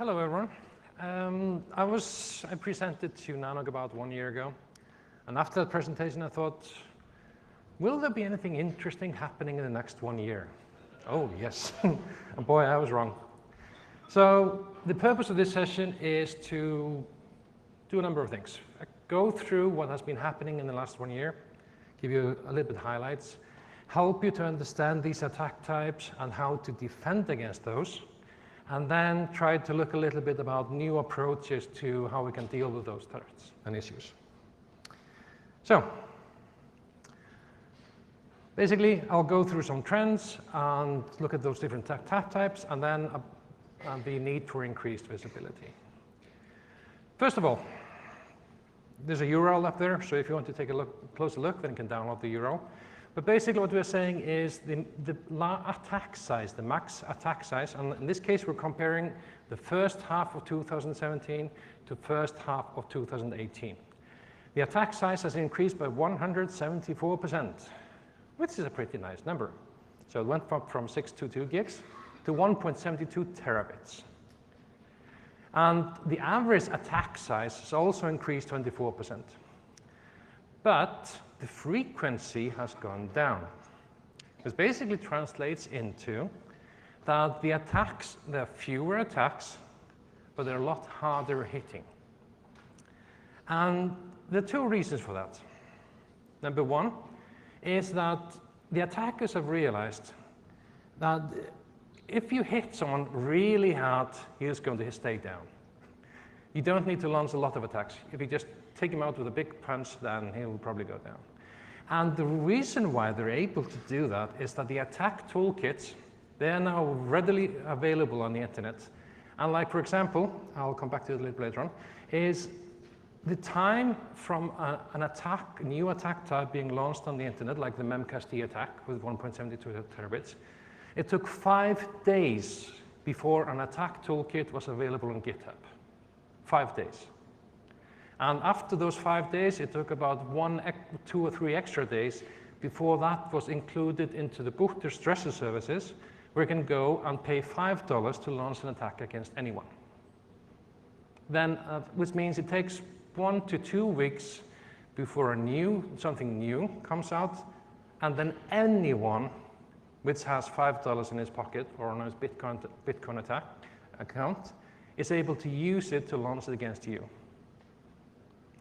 Hello, everyone. I presented to NANOG about 1 year ago, and after the presentation, I thought, will there be anything interesting happening in the next 1 year? Oh, yes. And boy, I was wrong. So the purpose of this session is to do a number of things. Go through what has been happening in the last 1 year, give you a little bit of highlights, help you to understand these attack types and how to defend against those, and then try to look a little bit about new approaches to how we can deal with those threats and issues. So basically, I'll go through some trends and look at those different attack types, and then the need for increased visibility. First of all, there's a URL up there, so if you want to take a closer look, then you can download the URL. But basically what we're saying is the attack size, the max attack size, and in this case we're comparing the first half of 2017 to first half of 2018. The attack size has increased by 174%, which is a pretty nice number. So it went from 622 gigs to 1.72 terabits. And the average attack size has also increased 24%. But the frequency has gone down. This basically translates into that there are fewer attacks, but they're a lot harder hitting. And there are two reasons for that. Number one is that the attackers have realized that if you hit someone really hard, he's going to stay down. You don't need to launch a lot of attacks. If you just take him out with a big punch, then he will probably go down. And the reason why they're able to do that is that the attack toolkits, they are now readily available on the internet. And like, for example, I'll come back to it a little later on, is the time from a new attack type being launched on the internet, like the memcached attack with 1.72 terabits, it took 5 days before an attack toolkit was available on GitHub. 5 days. And after those 5 days, it took about 2 or 3 extra days before that was included into the booter stressor services, where you can go and pay $5 to launch an attack against anyone. Then, which means it takes 1 to 2 weeks before something new comes out, and then anyone which has $5 in his pocket or on his Bitcoin attack account is able to use it to launch it against you.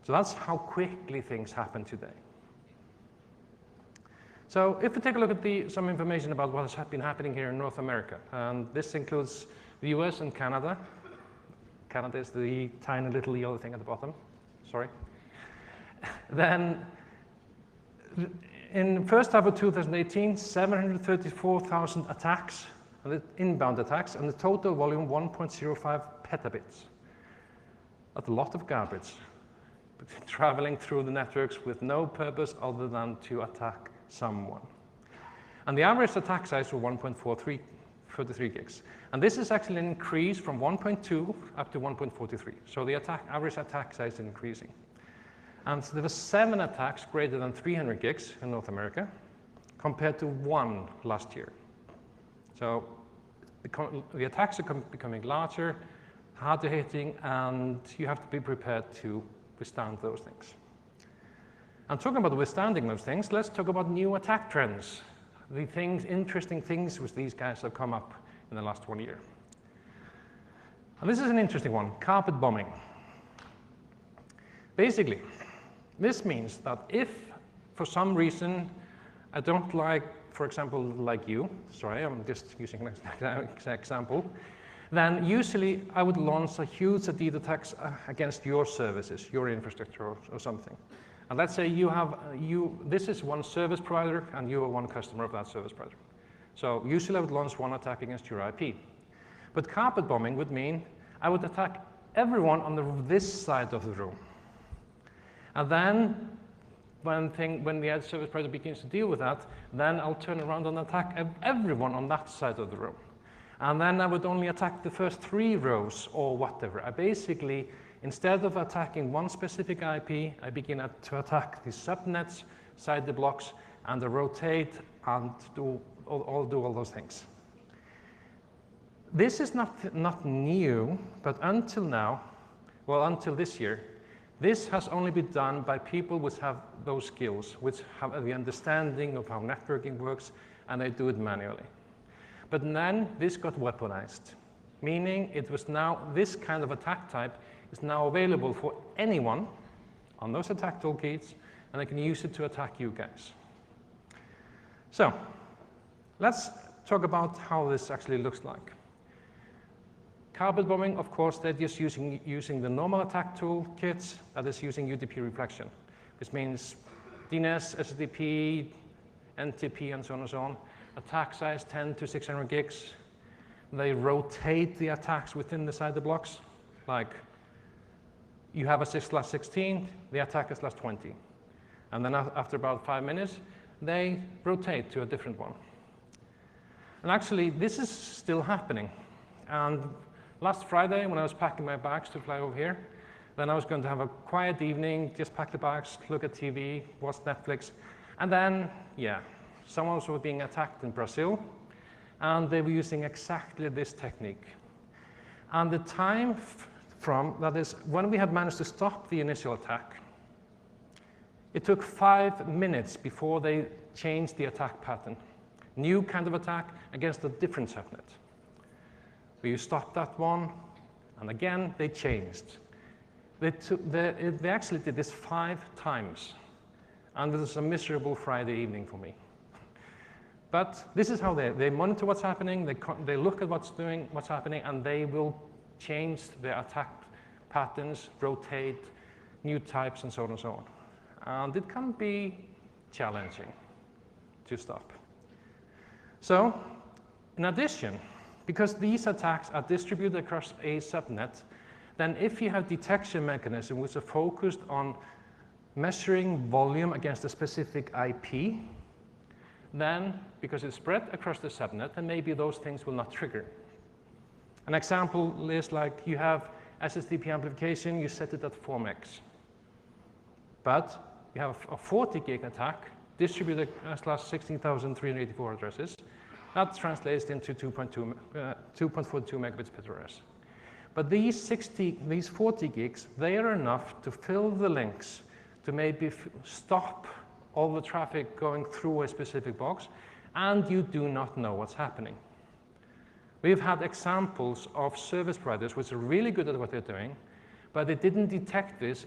So that's how quickly things happen today. So if we take a look at some information about what has been happening here in North America, and this includes the US and Canada. Canada is the tiny little yellow thing at the bottom, sorry. Then in the first half of 2018, 734,000 attacks, inbound attacks, and the total volume 1.05 petabits. That's a lot of garbage traveling through the networks with no purpose other than to attack someone. And the average attack size was 1.43 gigs. And this is actually an increase from 1.2 up to 1.43. So the average attack size is increasing. And so there were 7 attacks greater than 300 gigs in North America, compared to 1 last year. So the attacks are becoming larger, harder hitting, and you have to be prepared to withstand those things. And talking about withstanding those things, let's talk about new attack trends. Interesting things which these guys have come up in the last 1 year. And this is an interesting one, carpet bombing. Basically, this means that if, for some reason, I don't like, for example, like you, sorry, I'm just using an example, then usually I would launch a huge DDoS attack against your services, your infrastructure or something. And let's say this is one service provider and you are one customer of that service provider. So usually I would launch one attack against your IP. But carpet bombing would mean I would attack everyone on this side of the room. And then when the ad service provider begins to deal with that, then I'll turn around and attack everyone on that side of the room. And then I would only attack the first 3 rows or whatever. I basically, instead of attacking one specific IP, I begin to attack the subnets, side the blocks, and rotate and do all those things. This is not new, but until now, well, until this year, this has only been done by people which have those skills, which have the understanding of how networking works, and they do it manually. But then this got weaponized, meaning it was now, this kind of attack type is now available for anyone on those attack toolkits, and they can use it to attack you guys. So let's talk about how this actually looks like. Carpet bombing, of course, they're just using the normal attack toolkits that is using UDP reflection, which means DNS, SSDP, NTP, and so on and so on. Attack size 10 to 600 gigs. They rotate the attacks within the CIDR blocks. Like, you have a 6/16, the attack is /20. And then after about 5 minutes, they rotate to a different one. And actually, this is still happening. And last Friday, when I was packing my bags to fly over here, then I was going to have a quiet evening, just pack the bags, look at TV, watch Netflix. And then, yeah, someone was being attacked in Brazil, and they were using exactly this technique. And the time from, that is, when we had managed to stop the initial attack, it took 5 minutes before they changed the attack pattern. New kind of attack against a different subnet. We stopped that one, and again, they changed. They actually did this 5 times, and it was a miserable Friday evening for me. But this is how they monitor what's happening, they look at what's happening, and they will change their attack patterns, rotate, new types, and so on and so on. And it can be challenging to stop. So, in addition, because these attacks are distributed across a subnet, then if you have detection mechanisms which are focused on measuring volume against a specific IP, then, because it's spread across the subnet, then maybe those things will not trigger. An example is like you have SSDP amplification, you set it at 4 megs. But you have a 40 gig attack distributed across 16,384 addresses. That translates into 2.42 megabits per TRS. But these 40 gigs, they are enough to fill the links to maybe stop all the traffic going through a specific box, and you do not know what's happening. We've had examples of service providers which are really good at what they're doing, but they didn't detect this,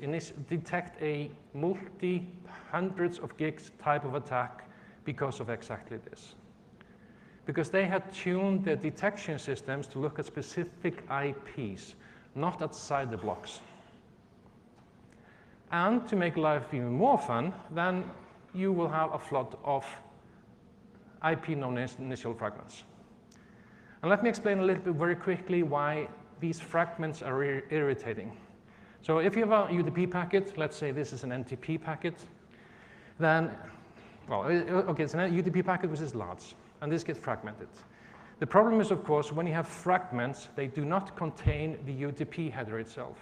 detect a multi-hundreds of gigs type of attack because of exactly this. Because they had tuned their detection systems to look at specific IPs, not at CIDR blocks. And to make life even more fun, then you will have a flood of IP non-initial fragments. And let me explain a little bit very quickly why these fragments are irritating. So if you have a UDP packet, let's say this is an NTP packet, then, well, okay, it's an UDP packet which is large, and this gets fragmented. The problem is, of course, when you have fragments, they do not contain the UDP header itself.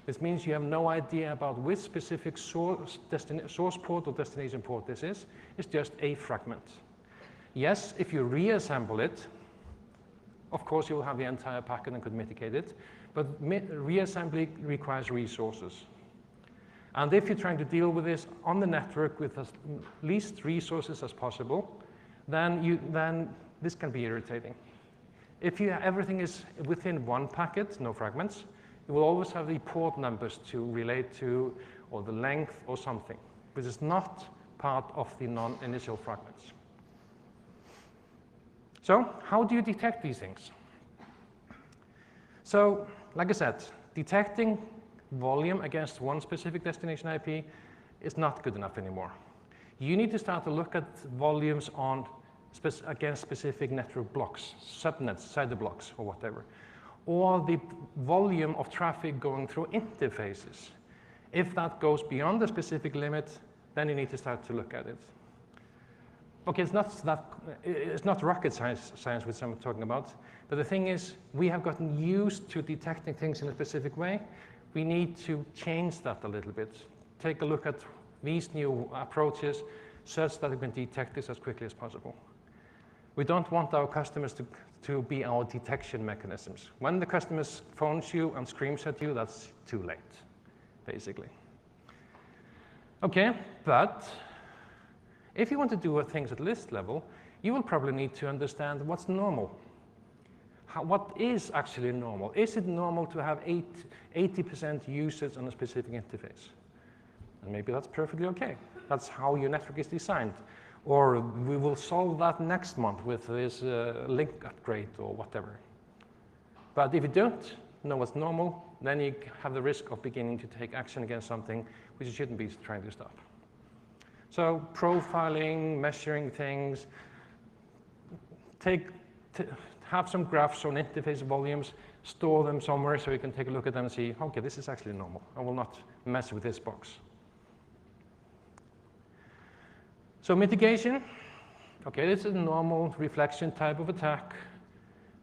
This means you have no idea about which specific source port or destination port this is. It's just a fragment. Yes, if you reassemble it, of course you will have the entire packet and could mitigate it, but reassembly requires resources. And if you're trying to deal with this on the network with as least resources as possible, then this can be irritating. If everything is within one packet, no fragments, you will always have the port numbers to relate to, or the length, or something, which is not part of the non-initial fragments. So how do you detect these things? So, like I said, detecting volume against one specific destination IP is not good enough anymore. You need to start to look at volumes against specific network blocks, subnets, CIDR blocks, or whatever, or the volume of traffic going through interfaces. If that goes beyond a specific limit, then you need to start to look at it. Okay, it's not rocket science which I'm talking about, but the thing is, we have gotten used to detecting things in a specific way. We need to change that a little bit. Take a look at these new approaches such that we can detect this as quickly as possible. We don't want our customers to be our detection mechanisms. When the customer phones you and screams at you, that's too late, basically. Okay, but if you want to do things at list level, you will probably need to understand what's normal. What is actually normal? Is it normal to have 80% usage on a specific interface? And maybe that's perfectly okay. That's how your network is designed. Or we will solve that next month with this link upgrade or whatever. But if you don't know what's normal, then you have the risk of beginning to take action against something which you shouldn't be trying to stop. So profiling, measuring things, have some graphs on interface volumes, store them somewhere so you can take a look at them and see, okay, this is actually normal. I will not mess with this box. So mitigation, okay, this is a normal reflection type of attack.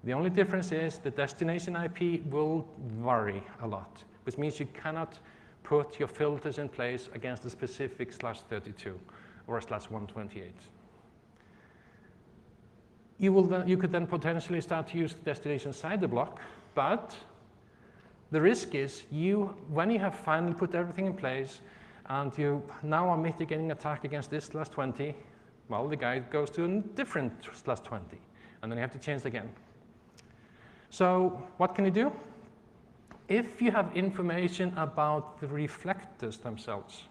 The only difference is the destination IP will vary a lot, which means you cannot put your filters in place against the specific /32 or /128. You could then potentially start to use the destination CIDR block, but the risk is when you have finally put everything in place and you now are mitigating attack against this /20, well, the guy goes to a different /20, and then you have to change it again. So what can you do? If you have information about the reflectors themselves,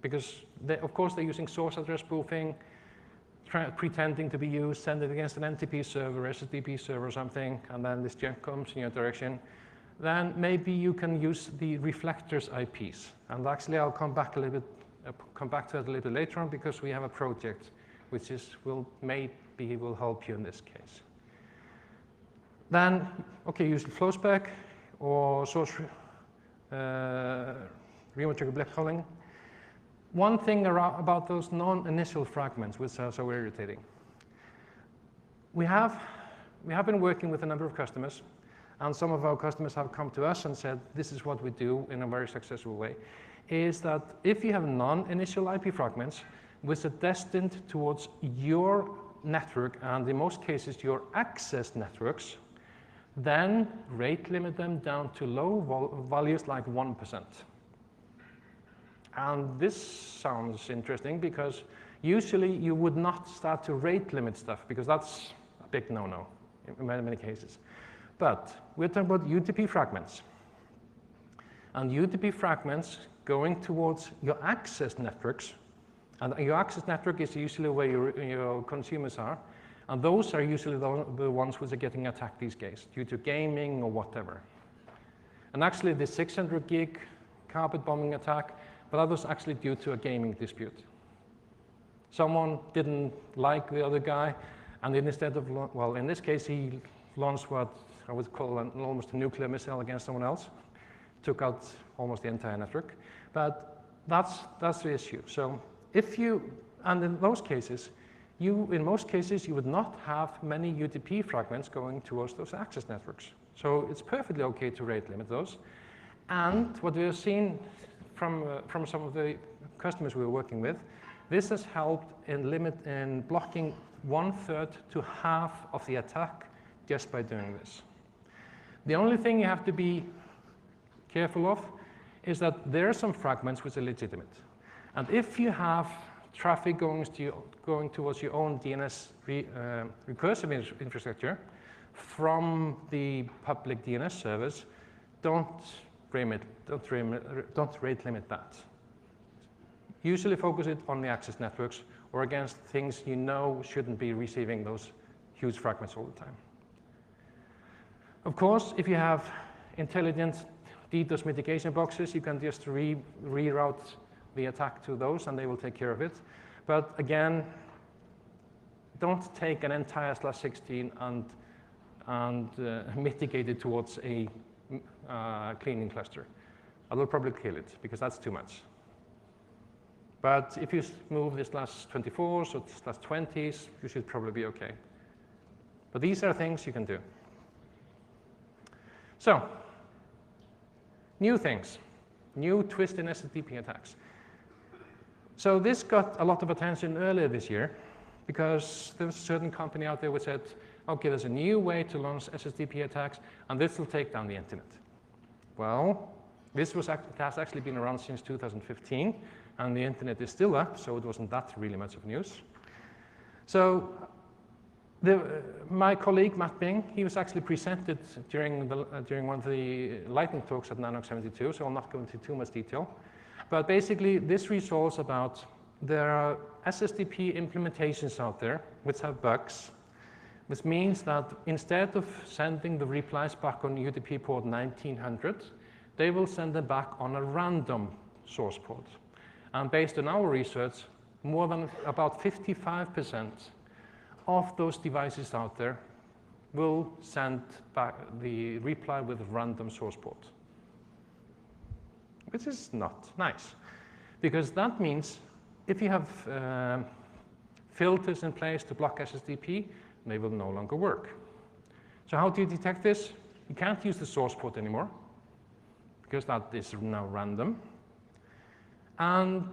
because of course they're using source address spoofing, pretending to be used, send it against an NTP server, SSDP server or something, and then this junk comes in your direction, then maybe you can use the reflectors IPs. And actually I'll come back to it a little bit later on because we have a project which maybe will help you in this case. Then, okay, use the flow spec or source remote trigger black holing. One thing about those non-initial fragments, which are so irritating. We have been working with a number of customers, and some of our customers have come to us and said, this is what we do in a very successful way, is that if you have non-initial IP fragments, which are destined towards your network, and in most cases your access networks, then rate limit them down to low values like 1%. And this sounds interesting because usually you would not start to rate limit stuff because that's a big no-no in many cases. But we're talking about UDP fragments. And UDP fragments going towards your access networks, and your access network is usually where your consumers are, and those are usually the ones which are getting attacked these days due to gaming or whatever. And actually the 600 gig carpet bombing attack, but that was actually due to a gaming dispute. Someone didn't like the other guy, and instead of, well, in this case, he launched what I would call almost a nuclear missile against someone else, took out almost the entire network. But that's the issue. So and in those cases, in most cases, you would not have many UDP fragments going towards those access networks. So it's perfectly okay to rate limit those. And what we have seen from some of the customers we were working with, this has helped in blocking 1/3 to half of the attack just by doing this. The only thing you have to be careful of is that there are some fragments which are legitimate. And if you have traffic going towards your own DNS recursive infrastructure from the public DNS servers, don't rate limit that. Usually focus it on the access networks or against things you know shouldn't be receiving those huge fragments all the time. Of course, if you have intelligent DDoS mitigation boxes, you can just reroute the attack to those and they will take care of it. But again, don't take an entire /16 and mitigate it towards a cleaning cluster. I will probably kill it because that's too much. But if you move this /24s or /20s, you should probably be okay. But these are things you can do. So, new things, new twist in SSDP attacks. So this got a lot of attention earlier this year because there was a certain company out there which said, okay, there's a new way to launch SSDP attacks, and this will take down the internet. Well, it has actually been around since 2015, and the internet is still up, so it wasn't that really much of news. So my colleague, Matt Bing, he was actually presented during one of the lightning talks at NANOG 72, so I'll not go into too much detail. But basically, this resolves about there are SSDP implementations out there which have bugs, which means that instead of sending the replies back on UDP port 1900, they will send them back on a random source port. And based on our research, more than about 55% of those devices out there will send back the reply with a random source port, which is not nice, because that means if you have filters in place to block SSDP, they will no longer work. So how do you detect this? You can't use the source port anymore, because that is now random, and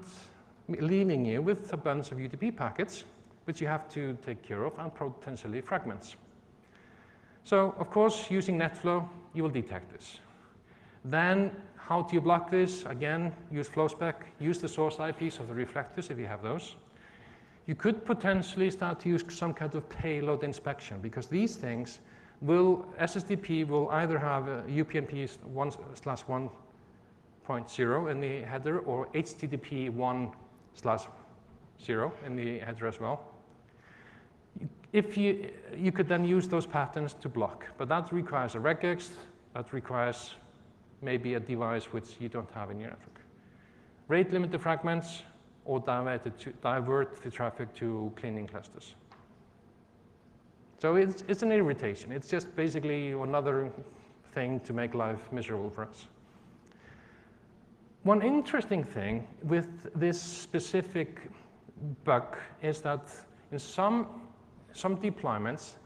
leaving you with a bunch of UDP packets, which you have to take care of, and potentially fragments. So, of course, using NetFlow, you will detect this. Then, how do you block this? Again, use FlowSpec, use the source IPs of the reflectors if you have those. You could potentially start to use some kind of payload inspection, because these things SSDP will either have a UPnP 1/1.0 in the header, or HTTP 1/0 in the header as well. If you could then use those patterns to block, but that requires a regex, that requires maybe a device which you don't have in your network. Rate limit the fragments, or divert the traffic to cleaning clusters. So it's an irritation. It's just basically another thing to make life miserable for us. One interesting thing with this specific bug is that in some deployments,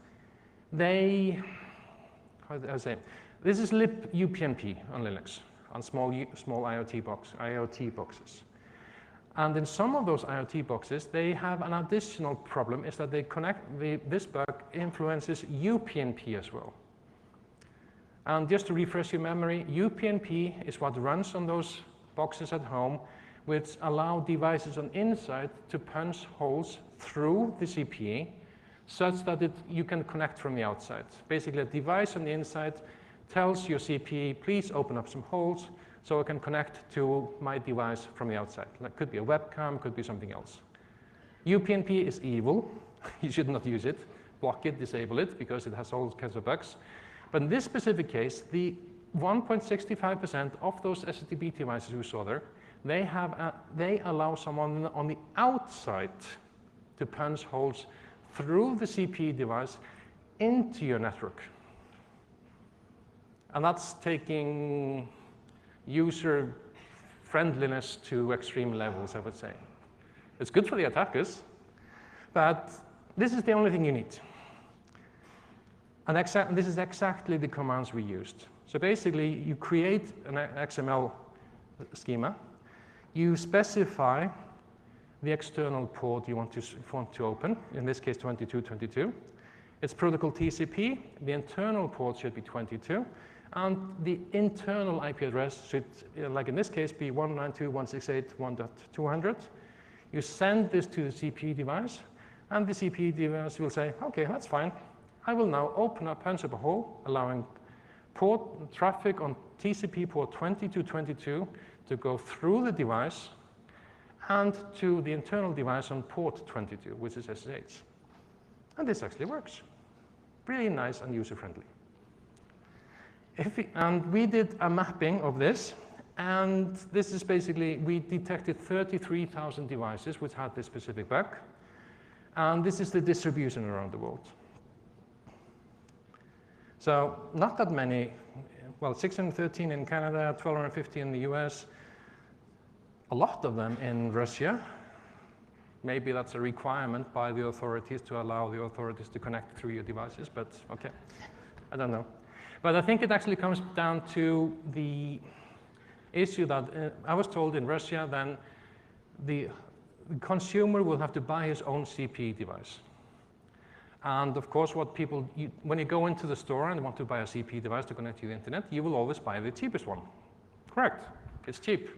this is lib UPnP on Linux, on small IoT boxes. And in some of those IoT boxes, they have an additional problem, is that this bug influences UPnP as well. And just to refresh your memory, UPnP is what runs on those boxes at home, which allow devices on inside to punch holes through the CPE, such that you can connect from the outside. Basically, a device on the inside tells your CPE, please open up some holes so I can connect to my device from the outside. That could be a webcam, could be something else. UPnP is evil. You should not use it. Block it, disable it, because it has all kinds of bugs. But in this specific case, the 1.65% of those SSDP devices we saw there, they allow someone on the outside to punch holes through the CPE device into your network. And that's taking user friendliness to extreme levels, I would say. It's good for the attackers, but this is the only thing you need. And this is exactly the commands we used. So basically, you create an XML schema, you specify the external port you want to open, in this case 2222. It's protocol TCP, the internal port should be 22, and the internal IP address should, like in this case, be 192.168.1.200. You send this to the CPE device, and the CPE device will say, okay, that's fine. I will now punch up a hole, allowing port traffic on TCP port 2222 to go through the device and to the internal device on port 22, which is SSH. And this actually works. Really nice and user-friendly. And we did a mapping of this, and this is basically, we detected 33,000 devices which had this specific bug, and this is the distribution around the world. So not that many, well, 613 in Canada, 1,250 in the US, a lot of them in Russia. Maybe that's a requirement by the authorities to allow the authorities to connect through your devices, but okay, I don't know. But I think it actually comes down to the issue that I was told in Russia, then the consumer will have to buy his own CPE device. And of course, what people, when you go into the store and want to buy a CP device to connect to the internet, you will always buy the cheapest one. Correct, it's cheap.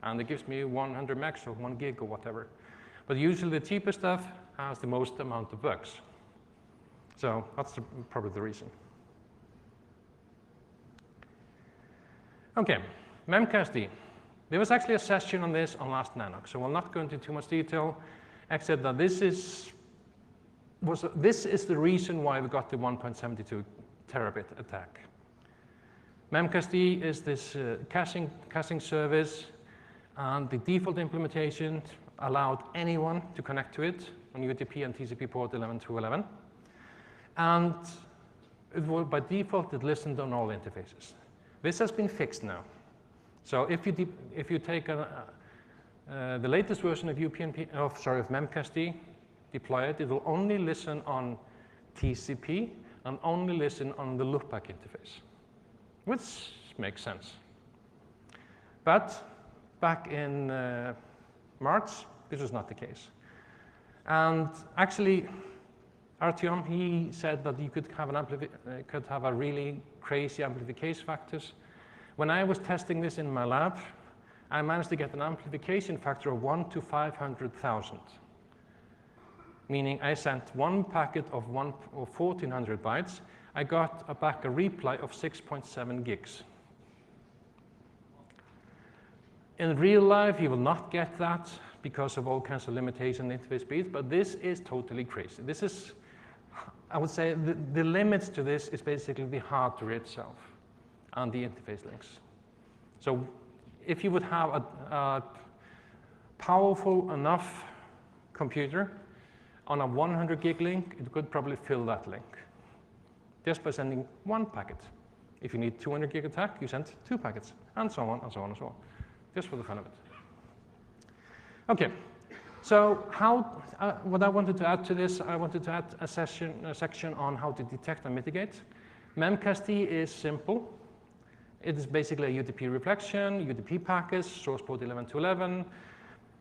And it gives me 100 megs or 1 gig or whatever. But usually the cheapest stuff has the most amount of bugs. So that's probably the reason. Okay, memcached. There was actually a session on this on last NANOG, so we'll not go into too much detail, except that this is the reason why we got the 1.72 terabit attack. Memcached is this caching service, and the default implementation allowed anyone to connect to it on UDP and TCP port 11 through 11. And by default, it listened on all interfaces. This has been fixed now. So if you take the latest version of memcached, deploy it, it will only listen on TCP and only listen on the loopback interface, which makes sense. But back in March, this was not the case. And actually, Artyom, he said that you could have a really crazy amplification factors. When I was testing this in my lab, I managed to get an amplification factor of 1 to 500,000. Meaning I sent one packet of 1,400 bytes. I got back a reply of 6.7 gigs. In real life, you will not get that because of all kinds of limitation in interface speeds, but this is totally crazy. This is, I would say, the limits to this is basically the hardware itself and the interface links. So if you would have a powerful enough computer on a 100 gig link, it could probably fill that link just by sending one packet. If you need 200 gig attack, you send 2 packets, and so on, and so on, and so on, just for the fun of it. Okay, so what I wanted to add to this, I wanted to add a section on how to detect and mitigate. Memcached is simple. It is basically a UDP reflection, UDP packets, source port 11 to 11.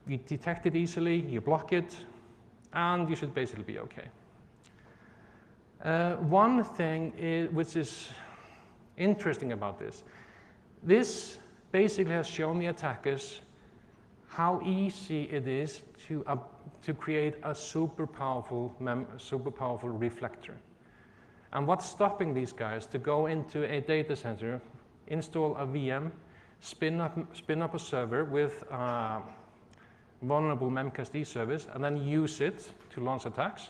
You detect it easily, you block it, and you should basically be okay. One thing which is interesting about this basically has shown the attackers how easy it is to create a super powerful reflector. And what's stopping these guys to go into a data center, install a VM, spin up a server with a vulnerable memcached service, and then use it to launch attacks?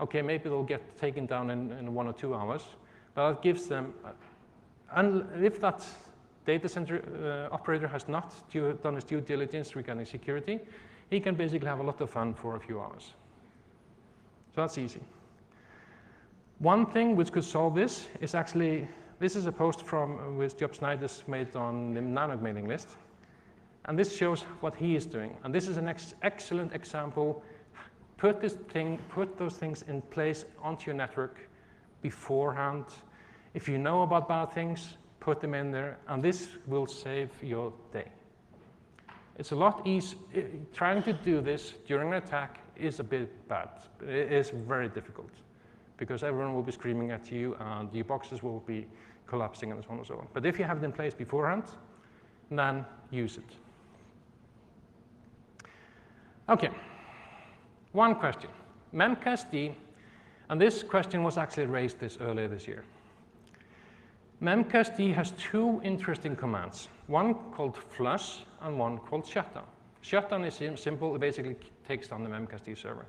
Okay, maybe they'll get taken down in 1 or 2 hours, but that gives them, and if that data center operator has not done his due diligence regarding security, he can basically have a lot of fun for a few hours. So that's easy. One thing which could solve this is actually, this is a post which Job Snyder's made on the NANOG mailing list. And this shows what he is doing. And this is an excellent example. Put those things in place onto your network beforehand. If you know about bad things, put them in there, and this will save your day. It's a lot easier. Trying to do this during an attack is a bit bad. It is very difficult because everyone will be screaming at you and your boxes will be collapsing and so on and so on. But if you have it in place beforehand, then use it. Okay, one question. Memcached, and this question was actually raised earlier this year. Memcached has 2 interesting commands, one called flush and one called shutdown. Shutdown is simple, it basically takes down the memcached server.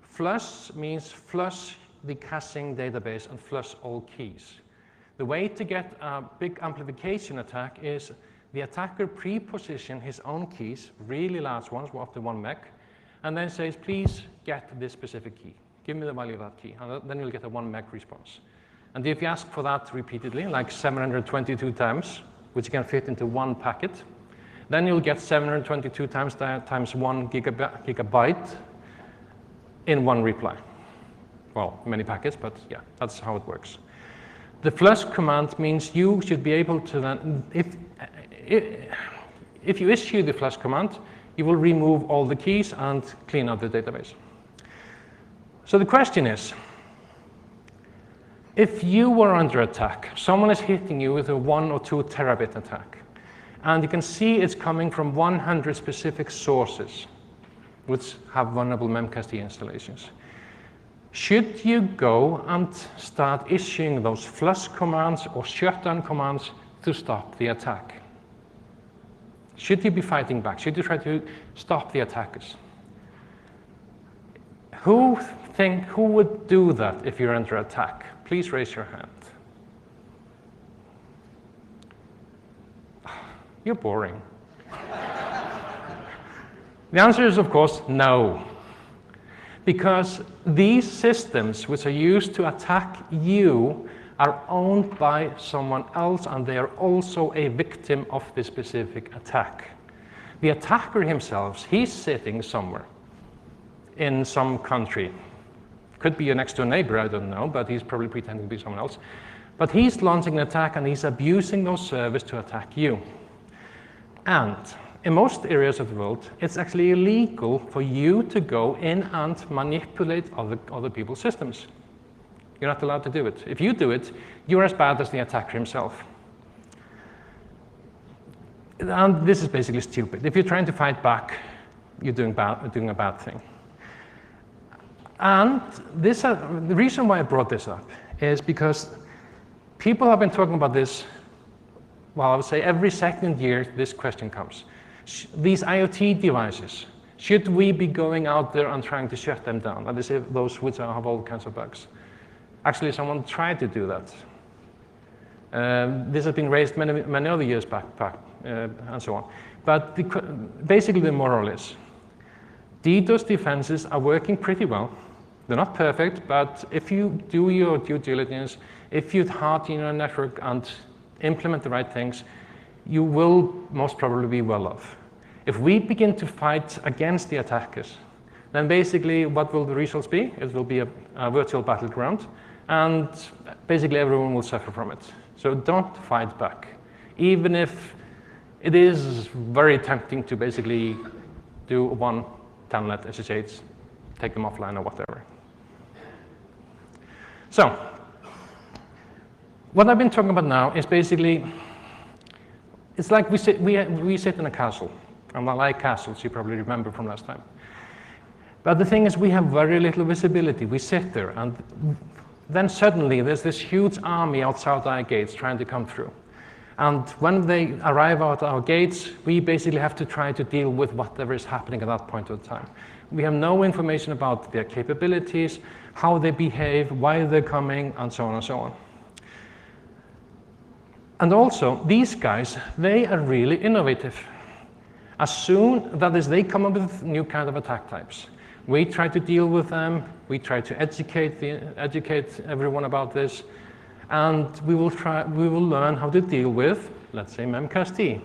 Flush means flush the caching database and flush all keys. The way to get a big amplification attack is the attacker pre-position his own keys, really large ones, up to 1 meg, and then says, please get this specific key. Give me the value of that key, and then you'll get a 1 meg response. And if you ask for that repeatedly, like 722 times, which you can fit into 1 packet, then you'll get 722 times 1 gigabyte in 1 reply. Well, many packets, but yeah, that's how it works. The flush command means you should be able to then, if you issue the flush command, you will remove all the keys and clean out the database. So the question is, If you were under attack, someone is hitting you with a 1 or 2 terabit attack, and you can see it's coming from 100 specific sources which have vulnerable memcached installations. Should you go and start issuing those flush commands or shutdown commands to stop the attack? Should you be fighting back? Should you try to stop the attackers? Who would do that if you're under attack? Please raise your hand. You're boring. The answer is, of course, no. Because these systems which are used to attack you are owned by someone else, and they are also a victim of this specific attack. The attacker himself, he's sitting somewhere in some country. Could be next to a neighbor, I don't know, but he's probably pretending to be someone else. But he's launching an attack, and he's abusing those servers to attack you. And in most areas of the world, it's actually illegal for you to go in and manipulate other people's systems. You're not allowed to do it. If you do it, you're as bad as the attacker himself. And this is basically stupid. If you're trying to fight back, you're doing a bad thing. And the reason why I brought this up is because people have been talking about this, well, I would say every second year this question comes. These IoT devices, should we be going out there and trying to shut them down? And they say those which have all kinds of bugs. Actually, someone tried to do that. This has been raised many other years back and so on. But basically the moral is, DDoS defenses are working pretty well. They're not perfect, but if you do your due diligence, if you harden your network and implement the right things, you will most probably be well off. If we begin to fight against the attackers, then basically what will the results be? It will be a virtual battleground, and basically everyone will suffer from it. So don't fight back, even if it is very tempting to basically do one telnet SSH, take them offline or whatever. So what I've been talking about now is basically, it's like we sit in a castle. And I like castles, you probably remember from last time. But the thing is, we have very little visibility. We sit there, and then suddenly there's this huge army outside our gates trying to come through. And when they arrive at our gates, we basically have to try to deal with whatever is happening at that point of time. We have no information about their capabilities, how they behave, why they're coming, and so on and so on. And also, these guys, they are really innovative. As soon as they come up with new kind of attack types, we try to deal with them, we try to educate everyone about this, and we will learn how to deal with, let's say, memcached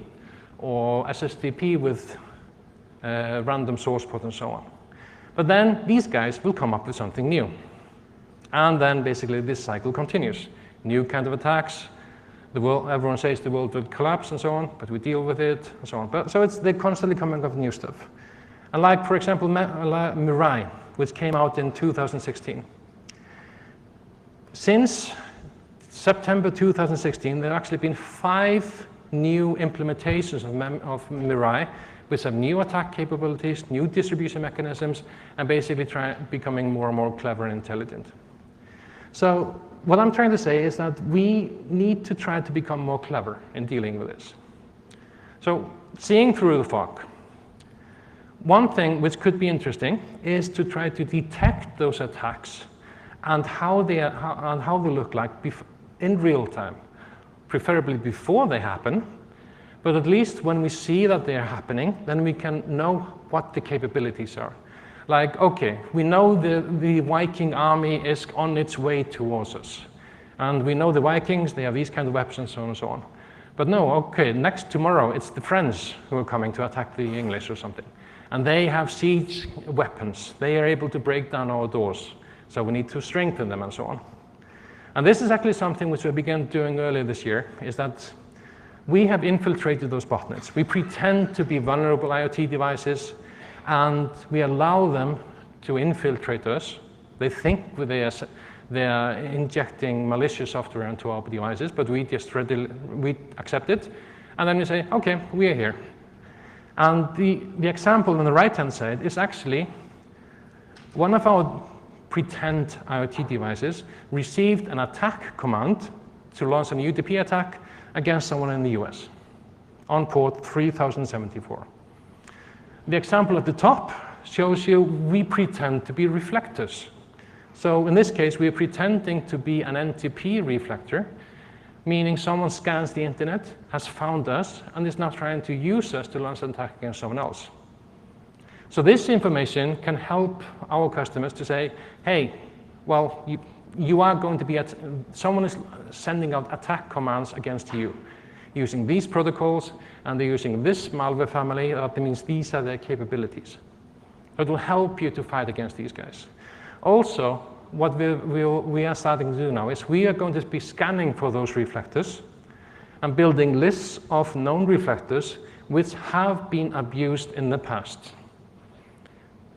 or SSTP with random source port and so on. But then these guys will come up with something new. And then basically this cycle continues. New kind of attacks. Everyone says the world will collapse and so on, but we deal with it and so on. So they're constantly coming up with new stuff. And like, for example, Mirai, which came out in 2016. Since September 2016, there have actually been 5 new implementations of Mirai, which have new attack capabilities, new distribution mechanisms, and basically becoming more and more clever and intelligent. So what I'm trying to say is that we need to try to become more clever in dealing with this. So seeing through the fog. One thing which could be interesting is to try to detect those attacks and how they look like in real time, preferably before they happen, but at least when we see that they are happening, then we can know what the capabilities are. Like, okay, we know the Viking army is on its way towards us. And we know the Vikings, they have these kind of weapons and so on and so on. But no, okay, tomorrow it's the French who are coming to attack the English or something. And they have siege weapons. They are able to break down our doors. So we need to strengthen them and so on. And this is actually something which we began doing earlier this year, is that we have infiltrated those botnets. We pretend to be vulnerable IoT devices, and we allow them to infiltrate us. They think they're injecting malicious software into our devices, but we just we accept it. And then we say, OK, we are here. And the example on the right-hand side is actually one of our pretend IoT devices received an attack command to launch an UDP attack against someone in the US on port 3074. The example at the top shows you we pretend to be reflectors. So in this case, we are pretending to be an NTP reflector, meaning someone scans the internet, has found us, and is now trying to use us to launch an attack against someone else. So this information can help our customers to say, hey, well, you are going to be someone is sending out attack commands against you using these protocols, and they're using this malware family. That means these are their capabilities. It will help you to fight against these guys. Also, what we are starting to do now is we are going to be scanning for those reflectors and building lists of known reflectors which have been abused in the past.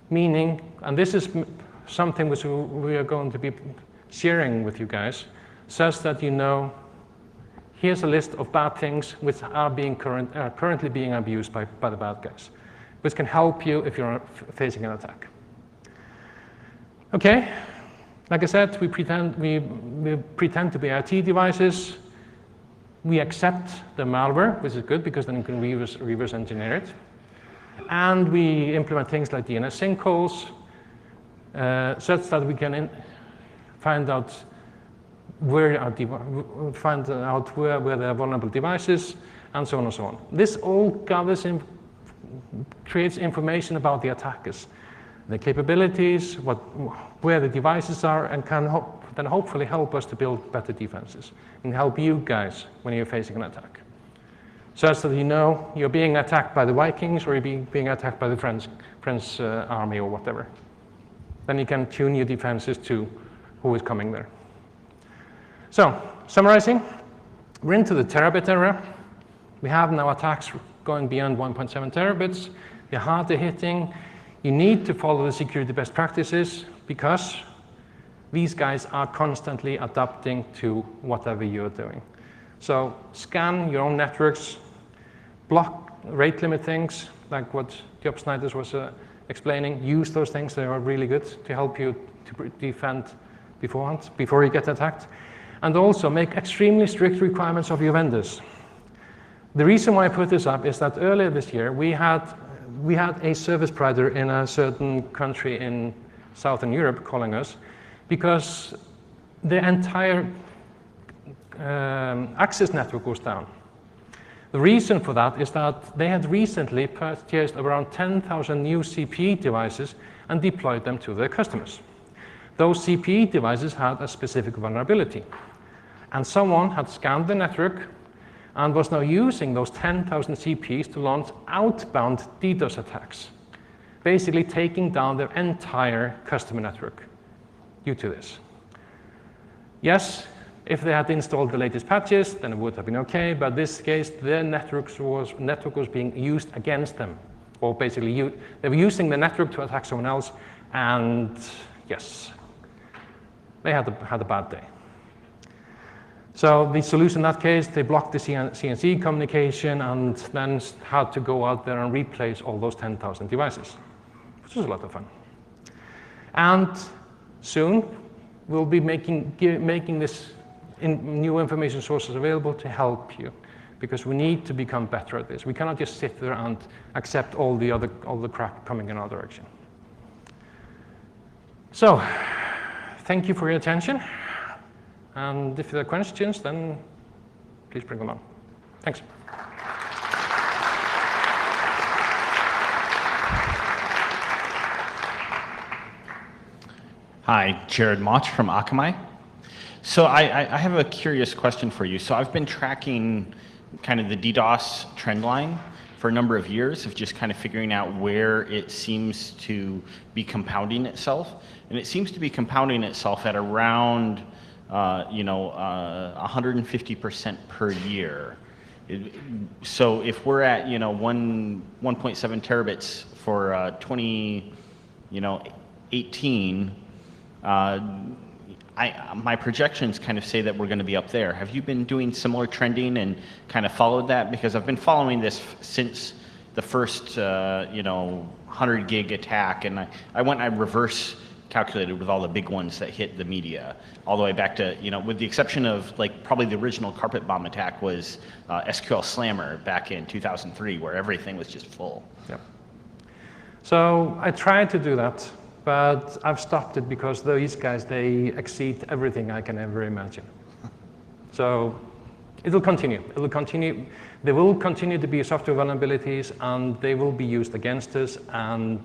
Meaning, and this is something which we are going to be sharing with you guys, such that you know, here's a list of bad things which are currently being abused by the bad guys, which can help you if you're facing an attack. Okay, like I said, we pretend to be IoT devices. We accept the malware, which is good because then you can reverse engineer it. And we implement things like DNS sinkholes, such that we can find out where there are vulnerable devices, and so on and so on. This all gathers creates information about the attackers, the capabilities, where the devices are, and can then hopefully help us to build better defenses and help you guys when you're facing an attack. So that you know you're being attacked by the Vikings or you're being attacked by the French army or whatever. Then you can tune your defenses to who is coming there. So, summarizing, we're into the terabit era. We have now attacks going beyond 1.7 terabits. They're harder hitting. You need to follow the security best practices because these guys are constantly adapting to whatever you're doing. So scan your own networks, block rate limit things, like what Job Snyder was explaining. Use those things, they are really good to help you to defend beforehand, before you get attacked. And also make extremely strict requirements of your vendors. The reason why I put this up is that earlier this year, we had a service provider in a certain country in Southern Europe calling us because the entire access network was down. The reason for that is that they had recently purchased around 10,000 new CPE devices and deployed them to their customers. Those CPE devices had a specific vulnerability. And someone had scanned the network and was now using those 10,000 CPEs to launch outbound DDoS attacks, basically taking down their entire customer network due to this. Yes, if they had installed the latest patches, then it would have been okay, but in this case, their network was being used against them. Or basically, they were using the network to attack someone else, and yes, they had a bad day. So the solution in that case, they blocked the CNC communication and then had to go out there and replace all those 10,000 devices, which was a lot of fun. And soon, we'll be making this new information sources available to help you, because we need to become better at this. We cannot just sit there and accept all the crap coming in our direction. So, thank you for your attention. And if there are questions, then please bring them on. Thanks. Hi, Jared Mott from Akamai. So I have a curious question for you. So I've been tracking kind of the DDoS trend line for a number of years of just kind of figuring out where it seems to be compounding itself. And it seems to be compounding itself at around 150% per year. So if we're at 1.7 terabits for 2018, my projections kind of say that we're going to be up there. Have you been doing similar trending and kind of followed that? Because I've been following this since the first, 100 gig attack, and I went and I reverse calculated with all the big ones that hit the media, all the way back to, with the exception of like probably the original carpet bomb attack was SQL Slammer back in 2003, where everything was just full. Yeah. So I tried to do that, but I've stopped it because these guys, they exceed everything I can ever imagine. So it'll continue. It'll continue. There will continue to be software vulnerabilities, and they will be used against us. And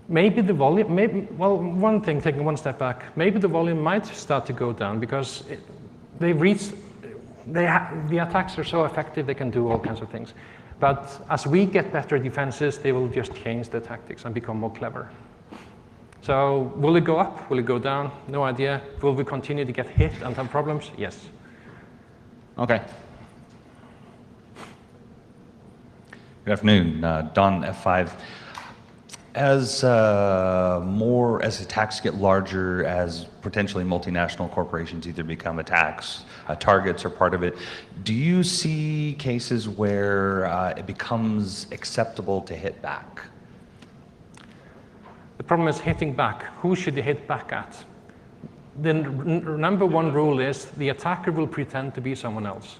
maybe the volume, one thing, taking one step back, maybe the volume might start to go down because the attacks are so effective, they can do all kinds of things. But as we get better defenses, they will just change the tactics and become more clever. So will it go up? Will it go down? No idea. Will we continue to get hit and have problems? Yes. Okay. Good afternoon, Don F5. As attacks get larger, as potentially multinational corporations either become targets or part of it, do you see cases where it becomes acceptable to hit back? The problem is hitting back. Who should you hit back at? The number one rule is the attacker will pretend to be someone else.